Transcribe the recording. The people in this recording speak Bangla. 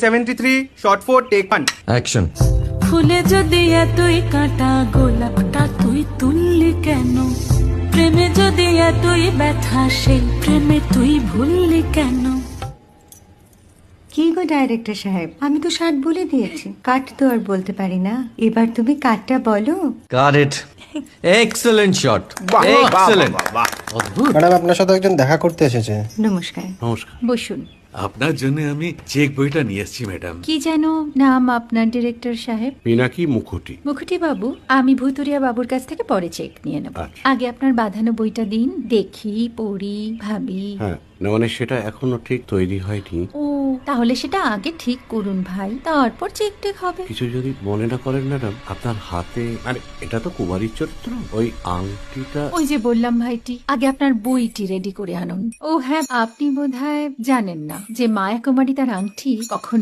73 shot 4 take 1 অ্যাকশন। ফুলে যদি এতই কাঁটা গোলাপটা তুই তুললি কেন? প্রেমে যদি এতই ব্যথা সেই প্রেমে তুই ভুললি কেন? কি গো ডাইরেক্টর সাহেব, আমি তো 60 বলে দিয়েছি, কাট তো আর বলতে পারি না, এবার তুমি কাটটা বলো। Got it. Excellent shot, excellent. Madam আপনার সাথে একজন দেখা করতে এসেছে। নমস্কার। নমস্কার। বসুন। আপনার জন্য আমি চেক বইটা নিয়ে এসেছি ম্যাডাম। কি যেন নাম আপনার ডিরেক্টর সাহেব? পিনাকি মুখোটি। মুখুটি বাবু, আমি ভুতুরিয়া বাবুর কাছ থেকে পরে চেক নিয়ে নেব। আচ্ছা। আগে আপনার বাঁধানো বইটা দিন, দেখি, পড়ি, ভাবি। হ্যাঁ, না মানে সেটা এখনো ঠিক তৈরি হয়নি। ও, তাহলে সেটা আগে ঠিক করুন ভাই, তারপর চেক টেক হবে। কিছু যদি মনে না করেন ম্যাডাম, আপনার হাতে আরে এটা তো কুমারীর চরিত্র, ওই আংটিটা। ওই যে বললাম ভাইটি, আগে আপনার বইটি রেডি করে আনুন। ও হ্যাঁ, আপনি বোধহয় জানেন না যে মায়া কুমারী তার আংটি কখন